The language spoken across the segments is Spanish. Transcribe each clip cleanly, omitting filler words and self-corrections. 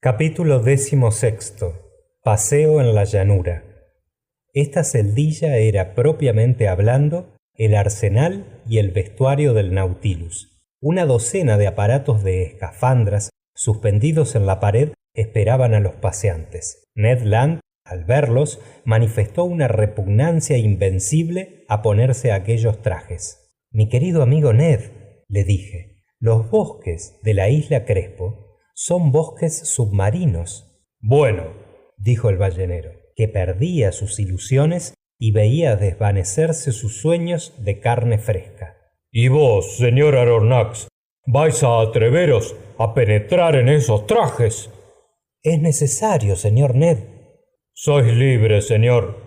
Capítulo XVI. Paseo en la llanura. Esta celdilla era, propiamente hablando, el arsenal y el vestuario del Nautilus. Una docena de aparatos de escafandras suspendidos en la pared esperaban a los paseantes. Ned Land, al verlos, manifestó una repugnancia invencible a ponerse aquellos trajes. Mi querido amigo Ned, le dije, los bosques de la isla Crespo son bosques submarinos. Bueno, dijo el ballenero, que perdía sus ilusiones y veía desvanecerse sus sueños de carne fresca. ¿Y vos, señor Aronnax, vais a atreveros a penetrar en esos trajes? Es necesario, señor Ned. Sois libre, señor,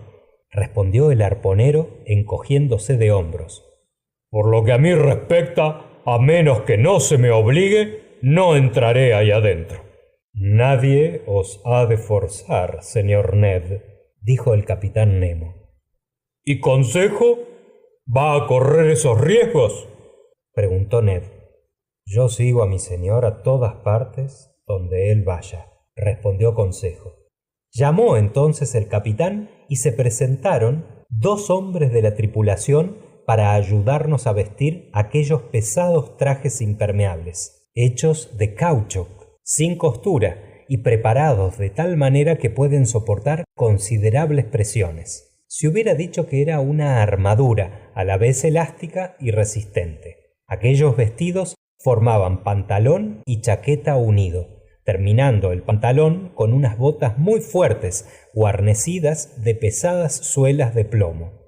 respondió el arponero encogiéndose de hombros. Por lo que a mí respecta, a menos que no se me obligue, no entraré ahí adentro. Nadie os ha de forzar, señor Ned, dijo el capitán Nemo. ¿Y Consejo? ¿Va a correr esos riesgos?, preguntó Ned. Yo sigo a mi señor a todas partes donde él vaya, respondió Consejo. Llamó entonces el capitán y se presentaron dos hombres de la tripulación para ayudarnos a vestir aquellos pesados trajes impermeables, hechos de caucho, sin costura y preparados de tal manera que pueden soportar considerables presiones. Se hubiera dicho que era una armadura, a la vez elástica y resistente. Aquellos vestidos formaban pantalón y chaqueta unido, terminando el pantalón con unas botas muy fuertes, guarnecidas de pesadas suelas de plomo.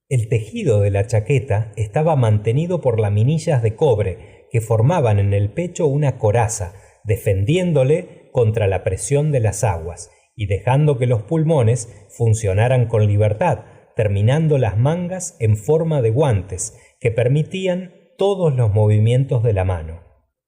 El tejido de la chaqueta estaba mantenido por laminillas de cobre que formaban en el pecho una coraza, defendiéndole contra la presión de las aguas y dejando que los pulmones funcionaran con libertad, terminando las mangas en forma de guantes que permitían todos los movimientos de la mano.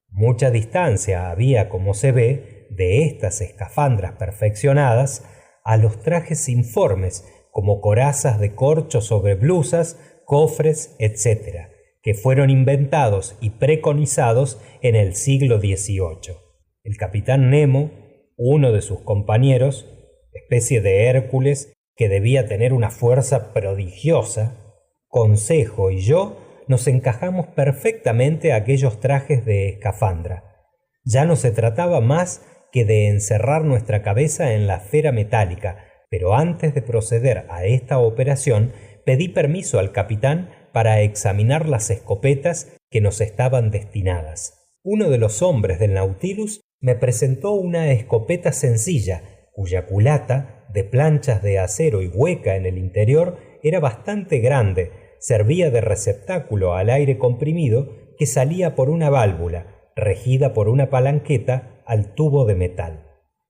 Mucha distancia había, como se ve, de estas escafandras perfeccionadas a los trajes informes, como corazas de corcho sobre blusas, cofres, etc., que fueron inventados y preconizados en el siglo XVIII. El capitán Nemo, uno de sus compañeros, especie de Hércules que debía tener una fuerza prodigiosa, Consejo y yo nos encajamos perfectamente a aquellos trajes de escafandra. Ya no se trataba más que de encerrar nuestra cabeza en la esfera metálica, pero antes de proceder a esta operación pedí permiso al capitán para examinar las escopetas que nos estaban destinadas. Uno de los hombres del Nautilus me presentó una escopeta sencilla, cuya culata, de planchas de acero y hueca en el interior, era bastante grande, servía de receptáculo al aire comprimido que salía por una válvula, regida por una palanqueta al tubo de metal.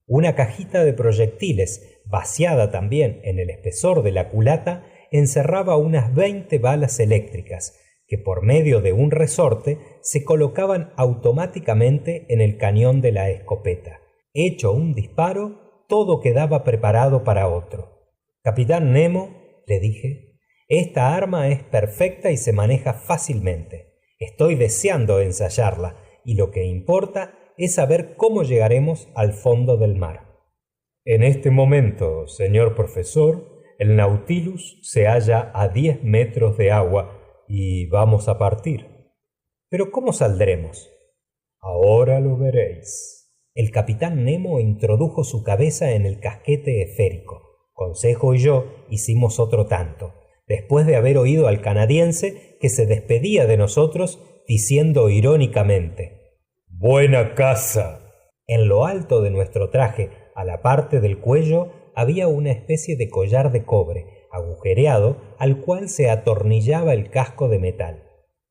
Una cajita de proyectiles, vaciada también en el espesor de la culata, encerraba unas 20 balas eléctricas, que por medio de un resorte se colocaban automáticamente en el cañón de la escopeta. Hecho un disparo, todo quedaba preparado para otro. Capitán Nemo, le dije, esta arma es perfecta y se maneja fácilmente. Estoy deseando ensayarla, y lo que importa es saber cómo llegaremos al fondo del mar. En este momento, señor profesor, el Nautilus se halla a 10 metros de agua y vamos a partir. ¿Pero cómo saldremos? Ahora lo veréis. El capitán Nemo introdujo su cabeza en el casquete esférico. Consejo y yo hicimos otro tanto, después de haber oído al canadiense que se despedía de nosotros diciendo irónicamente: ¡Buena caza! En lo alto de nuestro traje, a la parte del cuello, había una especie de collar de cobre, agujereado, al cual se atornillaba el casco de metal.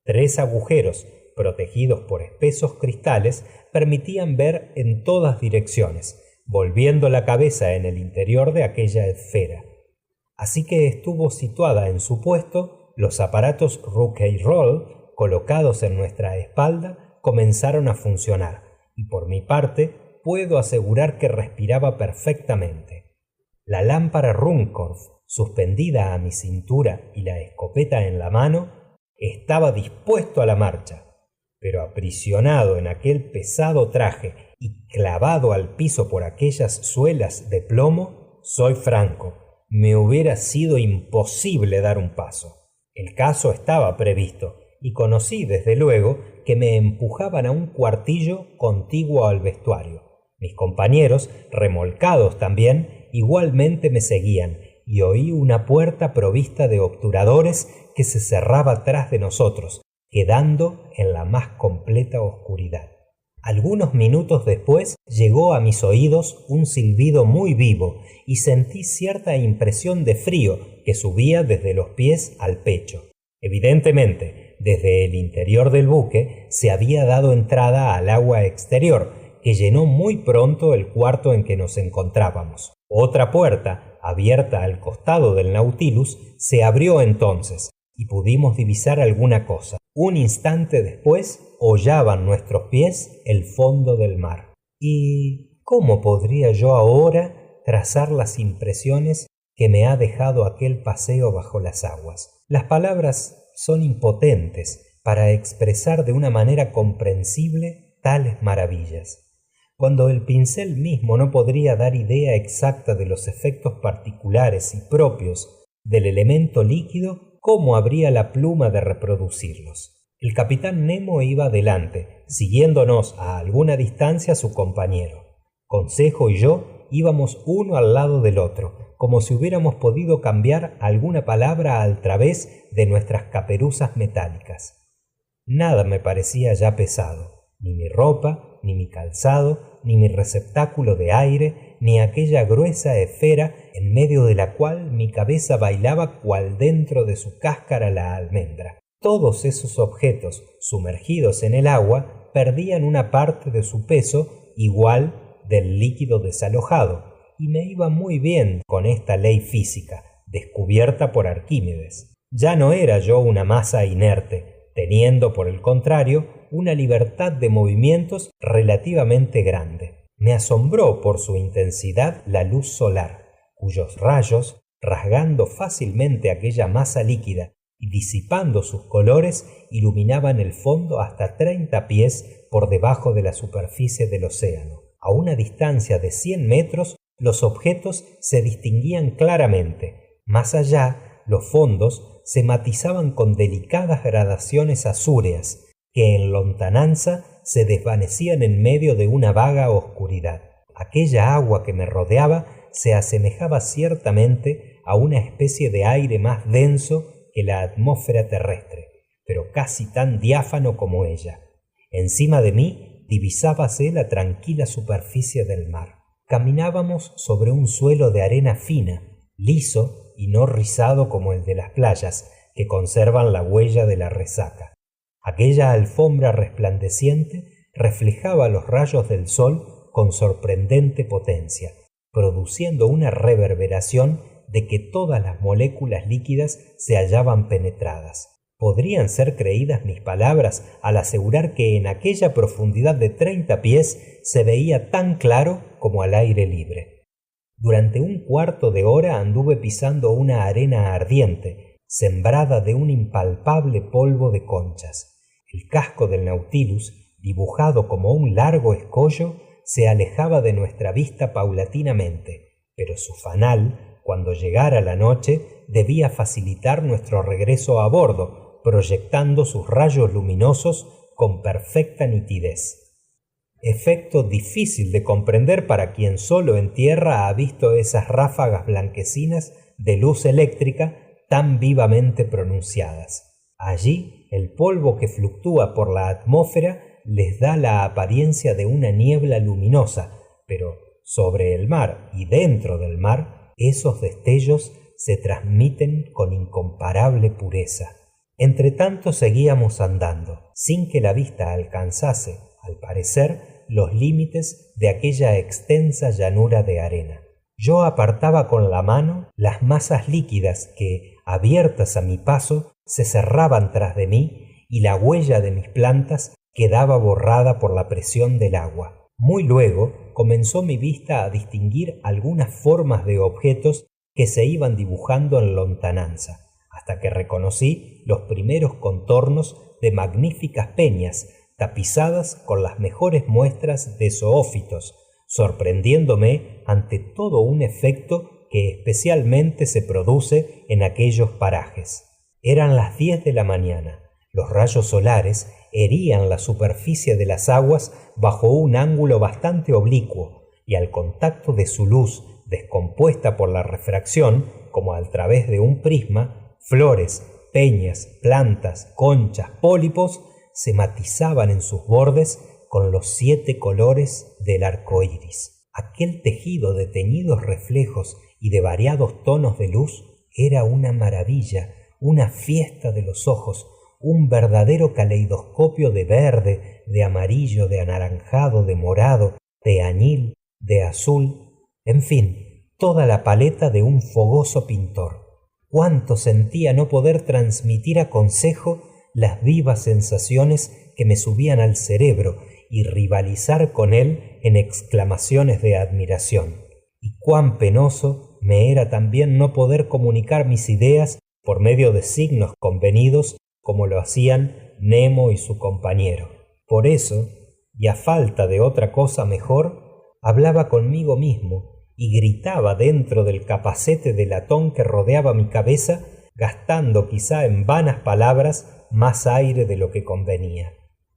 3 agujeros, protegidos por espesos cristales, permitían ver en todas direcciones, volviendo la cabeza en el interior de aquella esfera. Así que estuvo situada en su puesto, los aparatos Rouquayrol, colocados en nuestra espalda, comenzaron a funcionar, y por mi parte puedo asegurar que respiraba perfectamente. La lámpara Ruhmkorff, suspendida a mi cintura y la escopeta en la mano, estaba dispuesto a la marcha, pero aprisionado en aquel pesado traje y clavado al piso por aquellas suelas de plomo, soy franco, me hubiera sido imposible dar un paso. El caso estaba previsto, y conocí desde luego que me empujaban a un cuartillo contiguo al vestuario. Mis compañeros, remolcados también, igualmente me seguían, y oí una puerta provista de obturadores que se cerraba tras de nosotros, quedando en la más completa oscuridad. Algunos minutos después llegó a mis oídos un silbido muy vivo y sentí cierta impresión de frío que subía desde los pies al pecho. Evidentemente, desde el interior del buque se había dado entrada al agua exterior, que llenó muy pronto el cuarto en que nos encontrábamos. Otra puerta, abierta al costado del Nautilus, se abrió entonces, y pudimos divisar alguna cosa. Un instante después hollaban nuestros pies el fondo del mar. ¿Y cómo podría yo ahora trazar las impresiones que me ha dejado aquel paseo bajo las aguas? Las palabras son impotentes para expresar de una manera comprensible tales maravillas. Cuando el pincel mismo no podría dar idea exacta de los efectos particulares y propios del elemento líquido, ¿cómo habría la pluma de reproducirlos? El capitán Nemo iba delante, siguiéndonos a alguna distancia su compañero. Consejo y yo íbamos uno al lado del otro, como si hubiéramos podido cambiar alguna palabra al través de nuestras caperuzas metálicas. Nada me parecía ya pesado, ni mi ropa, ni mi calzado, ni mi receptáculo de aire, ni aquella gruesa esfera en medio de la cual mi cabeza bailaba cual dentro de su cáscara la almendra. Todos esos objetos sumergidos en el agua perdían una parte de su peso igual del líquido desalojado, y me iba muy bien con esta ley física, descubierta por Arquímedes. Ya no era yo una masa inerte, teniendo por el contrario una libertad de movimientos relativamente grande. Me asombró por su intensidad la luz solar, cuyos rayos, rasgando fácilmente aquella masa líquida y disipando sus colores, iluminaban el fondo hasta 30 pies por debajo de la superficie del océano. A una distancia de 100 metros, los objetos se distinguían claramente. Más allá, los fondos se matizaban con delicadas gradaciones azúreas, que en lontananza se desvanecían en medio de una vaga oscuridad. Aquella agua que me rodeaba se asemejaba ciertamente a una especie de aire más denso que la atmósfera terrestre, pero casi tan diáfano como ella. Encima de mí divisábase la tranquila superficie del mar. Caminábamos sobre un suelo de arena fina, liso y no rizado como el de las playas, que conservan la huella de la resaca. Aquella alfombra resplandeciente reflejaba los rayos del sol con sorprendente potencia, produciendo una reverberación de que todas las moléculas líquidas se hallaban penetradas. ¿Podrían ser creídas mis palabras al asegurar que en aquella profundidad de 30 pies se veía tan claro como al aire libre? Durante un cuarto de hora anduve pisando una arena ardiente, sembrada de un impalpable polvo de conchas. El casco del Nautilus, dibujado como un largo escollo, se alejaba de nuestra vista paulatinamente, pero su fanal, cuando llegara la noche, debía facilitar nuestro regreso a bordo, proyectando sus rayos luminosos con perfecta nitidez. Efecto difícil de comprender para quien solo en tierra ha visto esas ráfagas blanquecinas de luz eléctrica tan vivamente pronunciadas. Allí, el polvo que fluctúa por la atmósfera les da la apariencia de una niebla luminosa, pero sobre el mar y dentro del mar, esos destellos se transmiten con incomparable pureza. Entretanto seguíamos andando, sin que la vista alcanzase, al parecer, los límites de aquella extensa llanura de arena. Yo apartaba con la mano las masas líquidas que, abiertas a mi paso, se cerraban tras de mí, y la huella de mis plantas quedaba borrada por la presión del agua. Muy luego comenzó mi vista a distinguir algunas formas de objetos que se iban dibujando en lontananza, hasta que reconocí los primeros contornos de magníficas peñas, tapizadas con las mejores muestras de zoófitos, sorprendiéndome ante todo un efecto que especialmente se produce en aquellos parajes. Eran las 10 de la mañana. Los rayos solares herían la superficie de las aguas bajo un ángulo bastante oblicuo, y al contacto de su luz, descompuesta por la refracción, como a través de un prisma, flores, peñas, plantas, conchas, pólipos, se matizaban en sus bordes con los 7 colores del arco iris. Aquel tejido de teñidos reflejos y de variados tonos de luz era una maravilla, una fiesta de los ojos, un verdadero caleidoscopio de verde, de amarillo, de anaranjado, de morado, de añil, de azul, en fin, toda la paleta de un fogoso pintor. Cuánto sentía no poder transmitir a Consejo las vivas sensaciones que me subían al cerebro y rivalizar con él en exclamaciones de admiración. Y cuán penoso me era también no poder comunicar mis ideas por medio de signos convenidos como lo hacían Nemo y su compañero. Por eso, y a falta de otra cosa mejor, hablaba conmigo mismo y gritaba dentro del capacete de latón que rodeaba mi cabeza, gastando quizá en vanas palabras más aire de lo que convenía.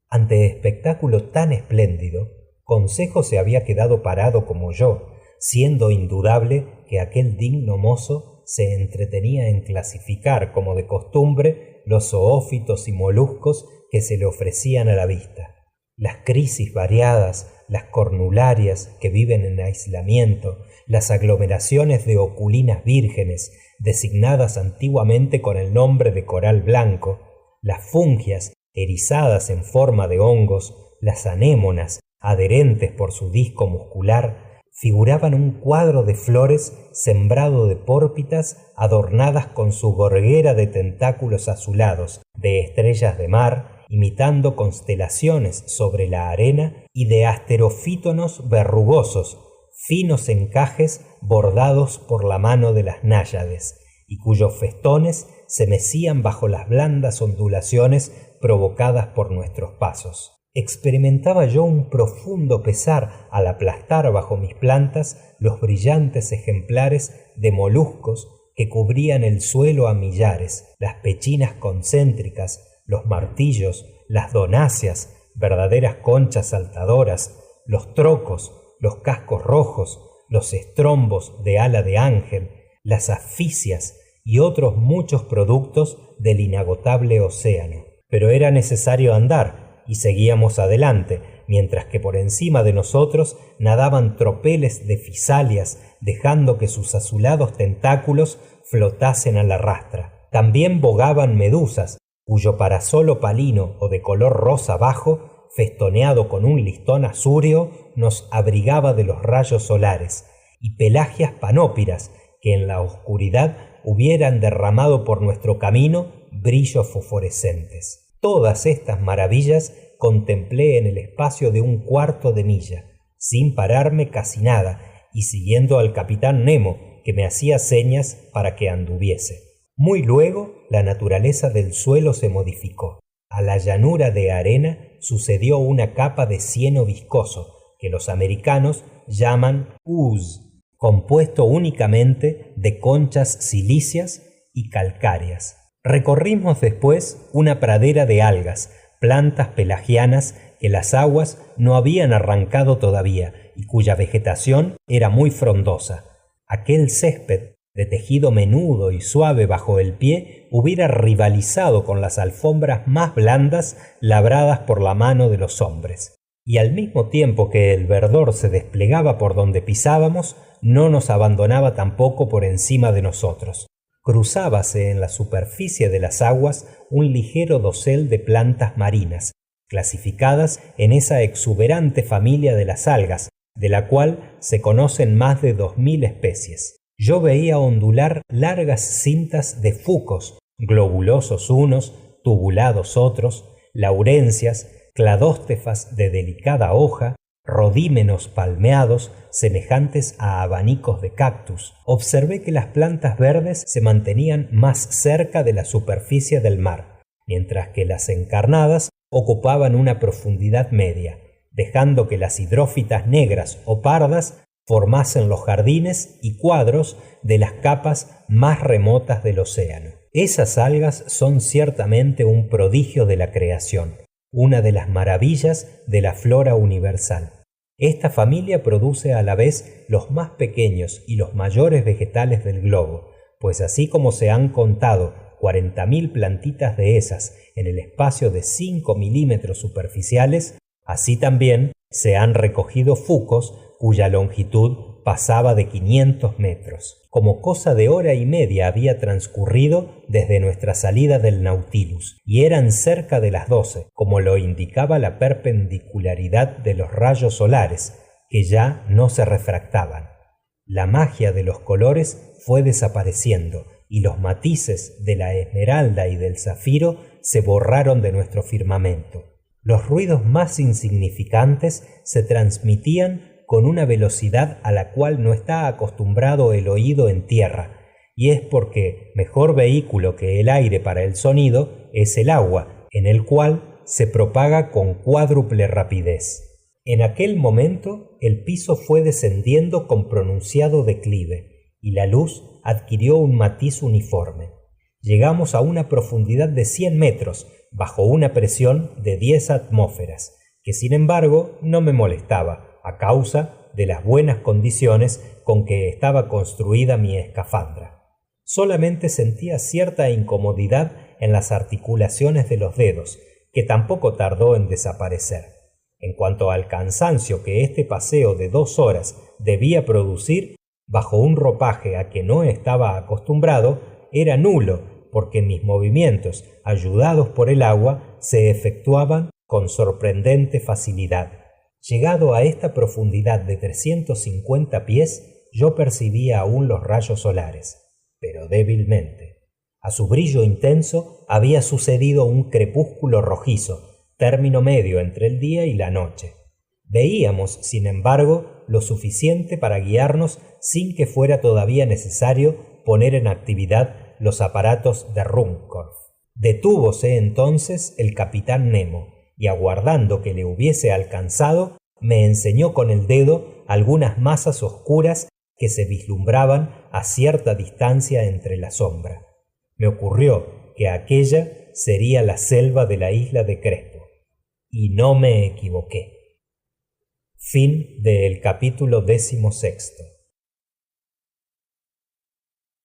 Ante espectáculo tan espléndido, Consejo se había quedado parado como yo, siendo indudable que aquel digno mozo se entretenía en clasificar, como de costumbre, los zoófitos y moluscos que se le ofrecían a la vista. Las crisis variadas, las cornularias que viven en aislamiento, las aglomeraciones de oculinas vírgenes, designadas antiguamente con el nombre de coral blanco, las fungias erizadas en forma de hongos, las anémonas, adherentes por su disco muscular, figuraban un cuadro de flores sembrado de pórpitas adornadas con su gorguera de tentáculos azulados, de estrellas de mar, imitando constelaciones sobre la arena, y de asterofítonos verrugosos, finos encajes bordados por la mano de las náyades, y cuyos festones se mecían bajo las blandas ondulaciones provocadas por nuestros pasos. Experimentaba yo un profundo pesar al aplastar bajo mis plantas los brillantes ejemplares de moluscos que cubrían el suelo a millares, las pechinas concéntricas, los martillos, las donáceas, verdaderas conchas saltadoras, los trocos, los cascos rojos, los estrombos de ala de ángel, las asfisias y otros muchos productos del inagotable océano. Pero era necesario andar, y seguíamos adelante, mientras que por encima de nosotros nadaban tropeles de fisalias, dejando que sus azulados tentáculos flotasen a la rastra. También bogaban medusas, cuyo parasol opalino o de color rosa bajo, festoneado con un listón azúreo, nos abrigaba de los rayos solares, y pelagias panópiras, que en la oscuridad hubieran derramado por nuestro camino brillos fosforescentes. Todas estas maravillas contemplé en el espacio de un cuarto de milla, sin pararme casi nada, y siguiendo al capitán Nemo, que me hacía señas para que anduviese. Muy luego la naturaleza del suelo se modificó. A la llanura de arena sucedió una capa de cieno viscoso, que los americanos llaman ooze, compuesto únicamente de conchas silíceas y calcáreas. Recorrimos después una pradera de algas, plantas pelagianas que las aguas no habían arrancado todavía y cuya vegetación era muy frondosa. Aquel césped de tejido menudo y suave bajo el pie hubiera rivalizado con las alfombras más blandas labradas por la mano de los hombres. Y al mismo tiempo que el verdor se desplegaba por donde pisábamos, no nos abandonaba tampoco por encima de nosotros. Cruzábase en la superficie de las aguas un ligero dosel de plantas marinas, clasificadas en esa exuberante familia de las algas, de la cual se conocen más de 2000 especies. Yo veía ondular largas cintas de fucos, globulosos unos, tubulados otros, laurencias, cladóstefas de delicada hoja, rodímenos palmeados semejantes a abanicos de cactus. Observé que las plantas verdes se mantenían más cerca de la superficie del mar, mientras que las encarnadas ocupaban una profundidad media, dejando que las hidrófitas negras o pardas formasen los jardines y cuadros de las capas más remotas del océano. Esas algas son ciertamente un prodigio de la creación, una de las maravillas de la flora universal. Esta familia produce a la vez los más pequeños y los mayores vegetales del globo, pues así como se han contado 40.000 plantitas de esas en el espacio de 5 milímetros superficiales, así también se han recogido fucos cuya longitud pasaba de 500 metros. Como cosa de hora y media había transcurrido desde nuestra salida del Nautilus, y eran cerca de las 12, como lo indicaba la perpendicularidad de los rayos solares, que ya no se refractaban. La magia de los colores fue desapareciendo, y los matices de la esmeralda y del zafiro se borraron de nuestro firmamento. Los ruidos más insignificantes se transmitían con una velocidad a la cual no está acostumbrado el oído en tierra, y es porque mejor vehículo que el aire para el sonido es el agua, en el cual se propaga con cuádruple rapidez. En aquel momento el piso fue descendiendo con pronunciado declive, y la luz adquirió un matiz uniforme. Llegamos a una profundidad de 100 metros, bajo una presión de 10 atmósferas, que sin embargo no me molestaba, a causa de las buenas condiciones con que estaba construida mi escafandra. Solamente sentía cierta incomodidad en las articulaciones de los dedos, que tampoco tardó en desaparecer. En cuanto al cansancio que este paseo de 2 horas debía producir, bajo un ropaje a que no estaba acostumbrado, era nulo, porque mis movimientos, ayudados por el agua, se efectuaban con sorprendente facilidad. Llegado a esta profundidad de 350 pies, yo percibía aún los rayos solares, pero débilmente. A su brillo intenso había sucedido un crepúsculo rojizo, término medio entre el día y la noche. Veíamos, sin embargo, lo suficiente para guiarnos sin que fuera todavía necesario poner en actividad los aparatos de Ruhmkorff. Detúvose entonces el capitán Nemo, y aguardando que le hubiese alcanzado, me enseñó con el dedo algunas masas oscuras que se vislumbraban a cierta distancia entre la sombra. Me ocurrió que aquella sería la selva de la isla de Crespo, y no me equivoqué. Fin del capítulo 16.